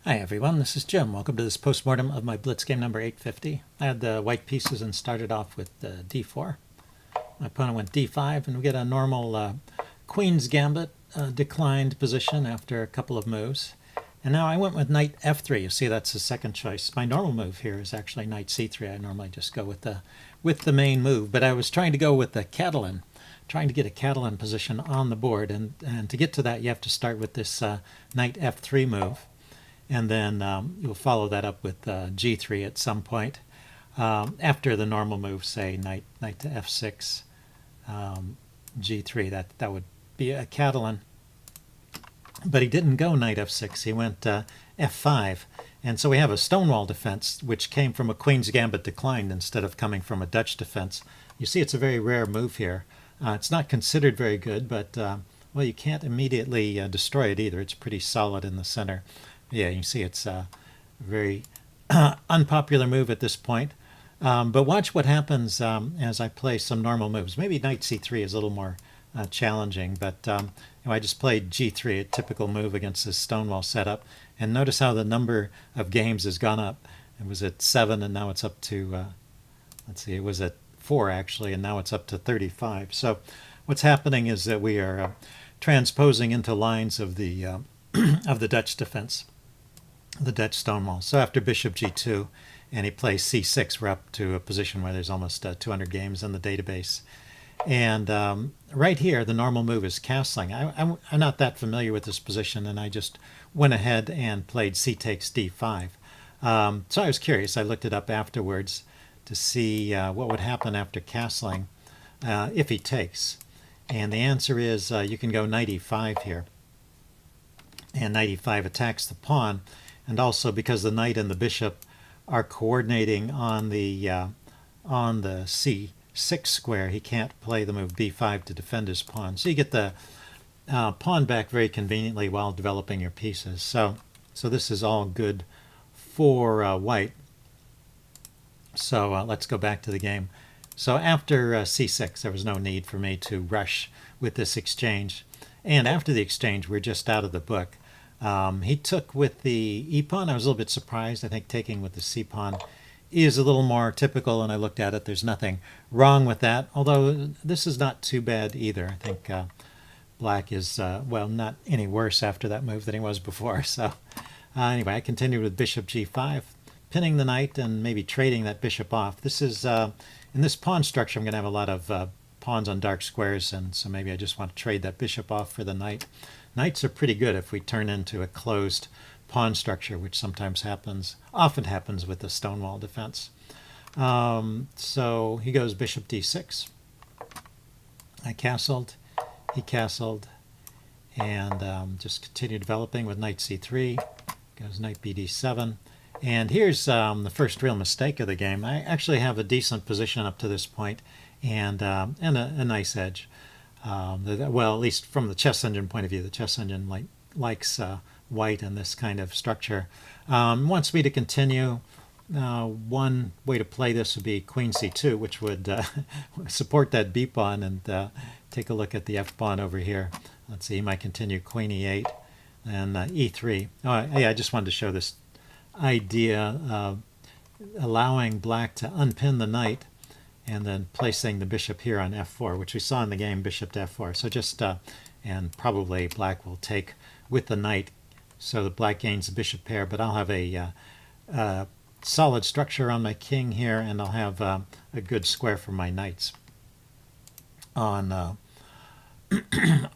Hi everyone, this is Jim. Welcome to this postmortem of my Blitz game number 850. I had the white pieces and started off with d4. My opponent went d5 and we get a normal queen's gambit declined position after a couple of moves. And now I went with knight f3. You see that's the second choice. My normal move here is actually knight c3. I normally just go with the main move, but I was trying to go with the Catalan, trying to get a Catalan position on the board, and to get to that you have to start with this knight f3 move. And then you'll follow that up with g3 at some point. After the normal move, say knight to f6, g3, that would be a Catalan. But he didn't go knight f6, he went f5. And so we have a Stonewall defense, which came from a queen's gambit declined instead of coming from a Dutch defense. You see it's a very rare move here. It's not considered very good, but well, you can't immediately destroy it either. It's pretty solid in the center. Yeah, you can see it's a very unpopular move at this point. But watch what happens as I play some normal moves. Maybe knight c3 is a little more challenging, but I just played g3, a typical move against this Stonewall setup. And notice how the number of games has gone up. It was at 7 and now it's up to, let's see, it was at 4 actually, and now it's up to 35. So what's happening is that we are transposing into lines of the of the Dutch defense, the Dutch Stonewall. So after bishop g2 and he plays c6, we're up to a position where there's almost 200 games in the database. And right here, the normal move is castling. I'm not that familiar with this position, and I just went ahead and played c takes d5. So I was curious. I looked it up afterwards to see what would happen after castling if he takes. And the answer is you can go knight e5 here. And knight e5 attacks the pawn. And also because the knight and the bishop are coordinating on the c6 square, he can't play the move b5 to defend his pawn. So you get the pawn back very conveniently while developing your pieces. So this is all good for white. So let's go back to the game. So after c6, there was no need for me to rush with this exchange. And after the exchange, we're just out of the book. He took with the e-pawn. I was a little bit surprised. I think taking with the c-pawn is a little more typical, and I looked at it. There's nothing wrong with that, although this is not too bad either. I think black is, well, not any worse after that move than he was before. So anyway, I continued with bishop g5, pinning the knight and maybe trading that bishop off. This is, in this pawn structure, I'm going to have a lot of pawns on dark squares, and so maybe I just want to trade that bishop off for the knight. Knights are pretty good if we turn into a closed pawn structure, which sometimes happens, often happens with the Stonewall defense. So he goes bishop d6. I castled, he castled, and just continue developing with knight c3. Goes knight bd7. And here's the first real mistake of the game. I actually have a decent position up to this point, and a nice edge. Well, at least from the chess engine point of view, the chess engine likes white in this kind of structure. Wants me to continue. One way to play this would be queen c2, which would support that b pawn, and take a look at the f pawn over here. Let's see, he might continue queen e8 and e3. Oh, yeah, I just wanted to show this idea of allowing black to unpin the knight and then placing the bishop here on f4, which we saw in the game, bishop to f4. So just, and probably black will take with the knight, so the black gains the bishop pair, but I'll have a solid structure on my king here, and I'll have a good square for my knights on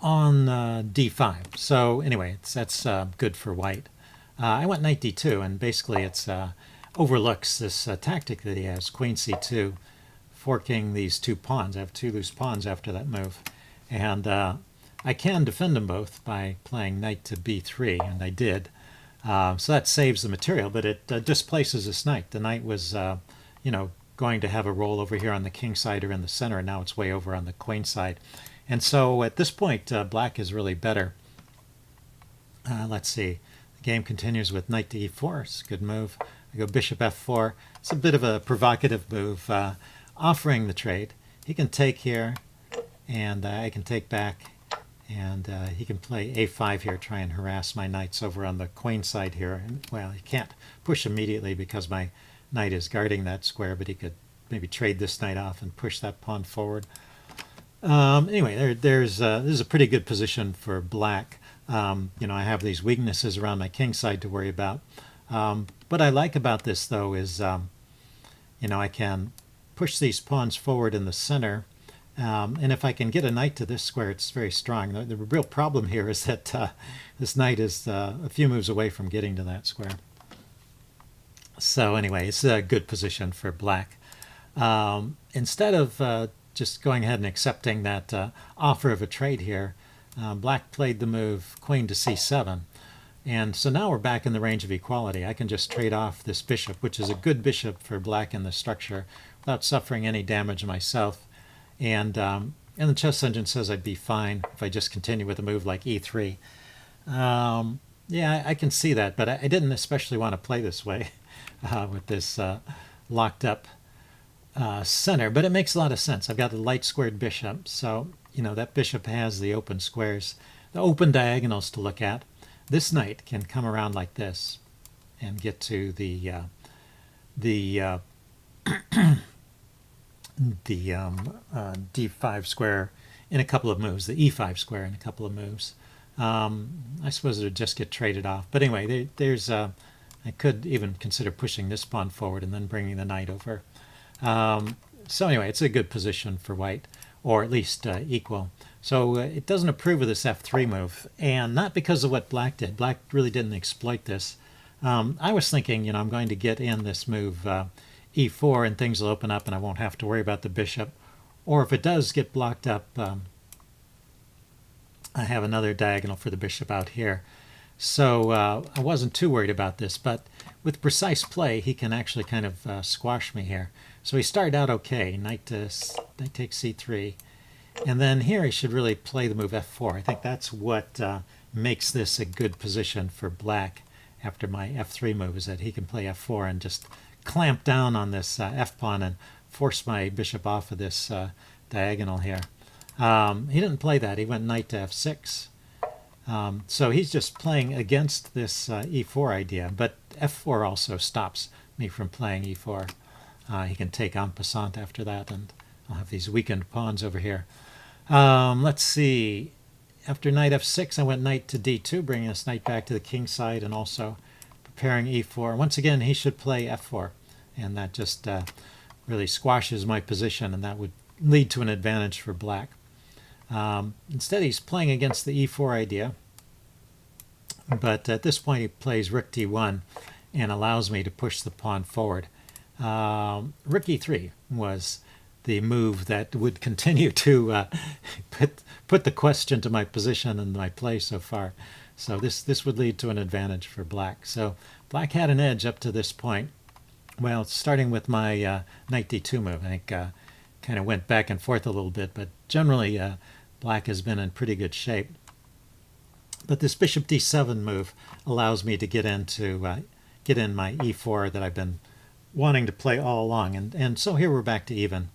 on d5. So anyway, that's good for white. I went knight d2, and basically it's overlooks this tactic that he has, queen c2, forking these two pawns. I have two loose pawns after that move, and I can defend them both by playing knight to b3, and I did. So that saves the material, but it displaces this knight. The knight was, going to have a role over here on the king side or in the center, and now it's way over on the queen side. And so at this point, black is really better. Let's see. The game continues with knight to e4. It's a good move. I go bishop f4. It's a bit of a provocative move, offering the trade. He can take here, and I can take back, And he can play a5 here, try and harass my knights over on the queen side here. And, well, he can't push immediately because my knight is guarding that square, but he could maybe trade this knight off and push that pawn forward. Anyway, this is a pretty good position for black. You know, I have these weaknesses around my king side to worry about. What I like about this, though, is you know, I can push these pawns forward in the center, and if I can get a knight to this square, it's very strong. The real problem here is that this knight is a few moves away from getting to that square. So anyway, it's a good position for black. Instead of just going ahead and accepting that offer of a trade here, black played the move queen to c7. And so now we're back in the range of equality. I can just trade off this bishop, which is a good bishop for black in the structure, without suffering any damage myself. And the chess engine says I'd be fine if I just continue with a move like e3. Yeah, I can see that, but I didn't especially want to play this way with this locked up center. But it makes a lot of sense. I've got a light squared bishop, so you know that bishop has the open squares, the open diagonals to look at. This knight can come around like this and get to the d5 square in a couple of moves, the e5 square in a couple of moves. I suppose it would just get traded off. But anyway, I could even consider pushing this pawn forward and then bringing the knight over. So anyway, it's a good position for white, or at least equal. So it doesn't approve of this f3 move, and not because of what black did. Black really didn't exploit this. I was thinking, you know, I'm going to get in this move e4 and things will open up and I won't have to worry about the bishop. Or if it does get blocked up, I have another diagonal for the bishop out here. So I wasn't too worried about this, but with precise play, he can actually kind of squash me here. So he started out okay, knight takes c3. And then here he should really play the move f4. I think that's what makes this a good position for black after my f3 move, is that he can play f4 and just clamp down on this f-pawn and force my bishop off of this diagonal here. He didn't play that. He went knight to f6. So he's just playing against this e4 idea, but f4 also stops me from playing e4. He can take en passant after that, and I'll have these weakened pawns over here. Let's see. After knight f6, I went knight to d2, bringing this knight back to the king side and also preparing e4. Once again, he should play f4, and that just really squashes my position, and that would lead to an advantage for black. Instead, he's playing against the e4 idea, but at this point he plays rook d1 and allows me to push the pawn forward. Rook e3 was the move that would continue to put the question to my position and my play so far. So this would lead to an advantage for black. So black had an edge up to this point. Well, starting with my knight d2 move, I think kind of went back and forth a little bit, but generally black has been in pretty good shape. But this bishop d7 move allows me to get in my e4 that I've been wanting to play all along. And so here we're back to even,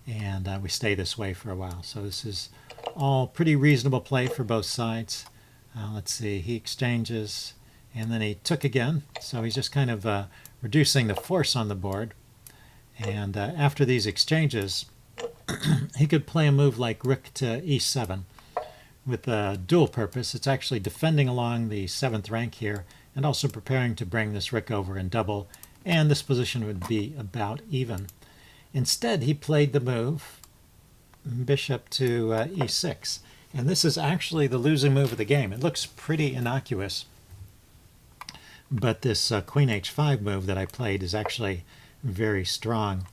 and we stay this way for a while. So this is all pretty reasonable play for both sides. Let's see, he exchanges, and then he took again. So he's just kind of reducing the force on the board. And after these exchanges, he could play a move like rook to e7 with a dual purpose. It's actually defending along the 7th rank here and also preparing to bring this rook over and double, and this position would be about even. Instead, he played the move bishop to e6, and this is actually the losing move of the game. It looks pretty innocuous, but this queen h5 move that I played is actually very strong.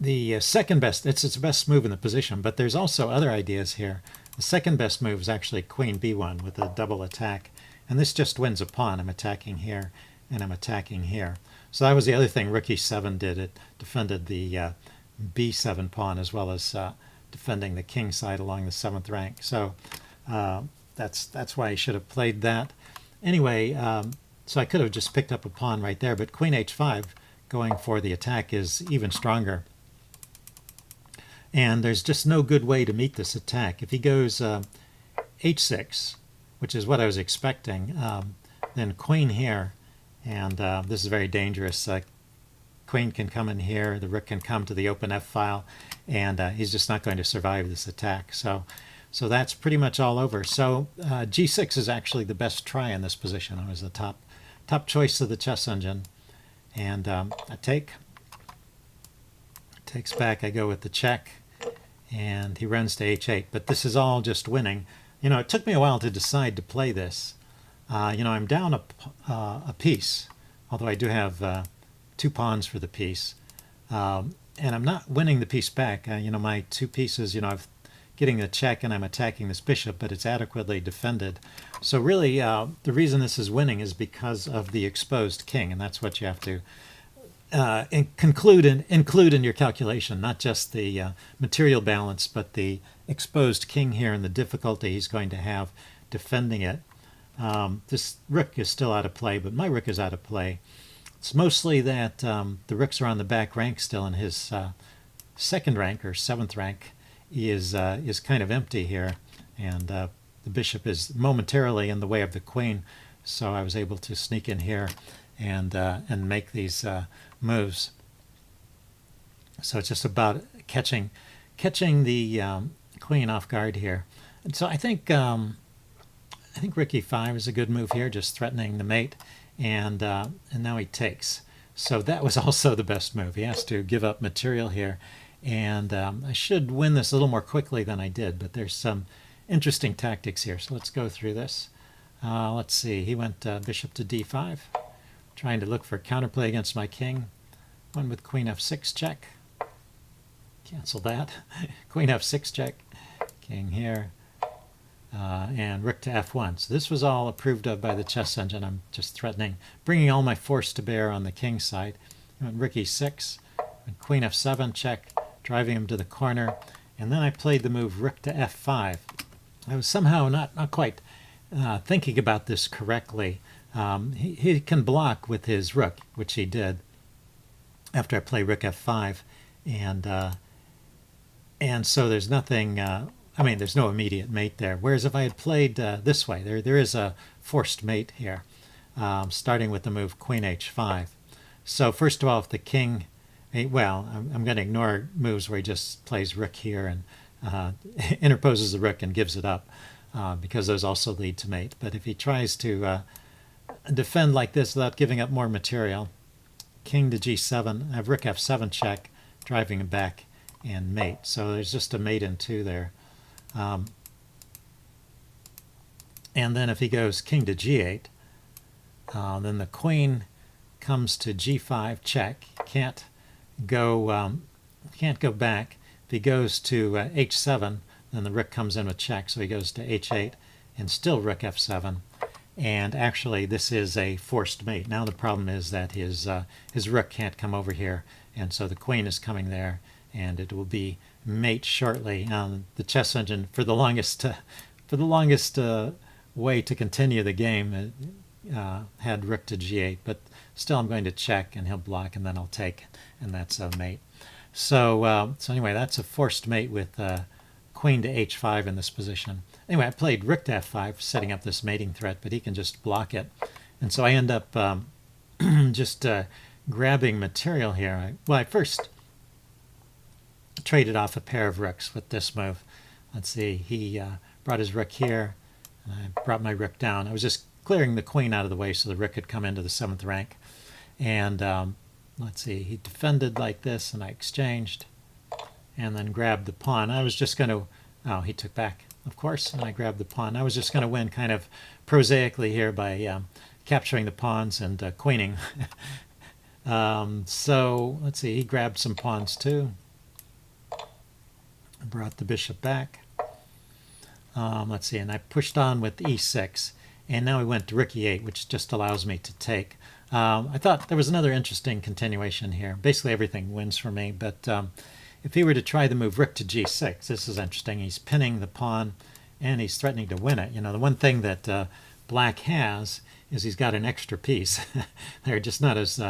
The second best, it's its best move in the position, but there's also other ideas here. The second best move is actually queen b1 with a double attack, and this just wins a pawn. I'm attacking here, and I'm attacking here. So that was the other thing rook e7 did. It defended the b7 pawn as well as defending the king side along the 7th rank. So that's why I should have played that. Anyway, so I could have just picked up a pawn right there, but queen h5 going for the attack is even stronger. And there's just no good way to meet this attack. If he goes h6, which is what I was expecting, then queen here, and this is very dangerous. Queen can come in here, the rook can come to the open f file, and he's just not going to survive this attack. So that's pretty much all over. So g6 is actually the best try in this position. It was the top choice of the chess engine. And I takes back, I go with the check, and he runs to h8. But this is all just winning. You know, it took me a while to decide to play this. You know, I'm down a piece, although I do have 2 pawns for the piece. And I'm not winning the piece back. You know, my 2 pieces, you know, I'm getting the check and I'm attacking this bishop, but it's adequately defended. So really, the reason this is winning is because of the exposed king, and that's what you have to include in your calculation, not just the material balance, but the exposed king here and the difficulty he's going to have defending it. This rook is still out of play, but my rook is out of play. It's mostly that the rooks are on the back rank still, and his 2nd rank or 7th rank is kind of empty here, and the bishop is momentarily in the way of the queen. So I was able to sneak in here and make these moves. So it's just about catching the queen off guard here. And so I think rook e5 is a good move here, just threatening the mate, and now he takes. So that was also the best move. He has to give up material here, and I should win this a little more quickly than I did, but there's some interesting tactics here. So let's go through this. Let's see, he went bishop to d5, trying to look for counterplay against my king. One with queen f6 check. Cancel that. Queen f6 check. King here. And rook to f1. So this was all approved of by the chess engine. I'm just threatening, bringing all my force to bear on the king side. Went rook e6, and queen f7 check, driving him to the corner. And then I played the move rook to f5. I was somehow not quite thinking about this correctly. He can block with his rook, which he did after I play rook f5, and so there's nothing. I mean, there's no immediate mate there. Whereas if I had played this way, there is a forced mate here, starting with the move queen h5. So first of all, if the king, well, I'm going to ignore moves where he just plays rook here and interposes the rook and gives it up, because those also lead to mate. But if he tries to defend like this without giving up more material, king to g7, I have rook f7 check, driving him back, and mate. So there's just a mate in 2 there. And then if he goes king to g8, then the queen comes to g5 check. Can't go back. If he goes to h7, then the rook comes in with check. So he goes to h8 and still rook f7. And actually, this is a forced mate. Now the problem is that his rook can't come over here, and so the queen is coming there, and it will be mate shortly. The chess engine, for the longest way to continue the game, had rook to g8, but still I'm going to check, and he'll block, and then I'll take, and that's a mate. So anyway, that's a forced mate with queen to h5 in this position. Anyway, I played rook to f5, setting up this mating threat, but he can just block it. And so I end up just grabbing material here. I first traded off a pair of rooks with this move. Let's see, he brought his rook here, and I brought my rook down. I was just clearing the queen out of the way so the rook could come into the 7th rank. And let's see, he defended like this, and I exchanged, and then grabbed the pawn. I was just going to, oh, he took back, of course, and I grabbed the pawn. I was just going to win kind of prosaically here by capturing the pawns and queening. So let's see, he grabbed some pawns too. Brought the bishop back. Let's see, and I pushed on with e6, and now we went to rook e8, which just allows me to take. I thought there was another interesting continuation here. Basically everything wins for me, but if he were to try the move rook to g6, this is interesting. He's pinning the pawn, and he's threatening to win it. You know, the one thing that black has is he's got an extra piece. They're just not as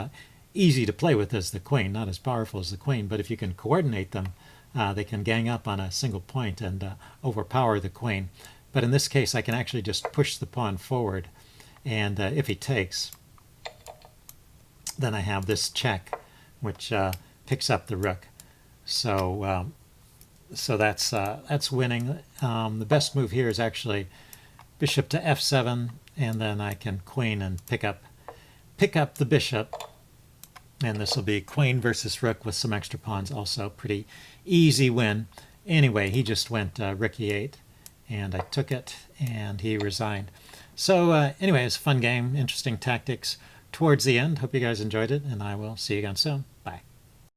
easy to play with as the queen, not as powerful as the queen, but if you can coordinate them, They can gang up on a single point and overpower the queen. But in this case, I can actually just push the pawn forward, and if he takes, then I have this check, which picks up the rook. So that's winning. The best move here is actually bishop to f7, and then I can queen and pick up the bishop, and this will be queen versus rook with some extra pawns. Also pretty easy win. Anyway, he just went rook e8, and I took it, and he resigned. So anyway, it's a fun game, interesting tactics towards the end. Hope you guys enjoyed it, and I will see you again soon.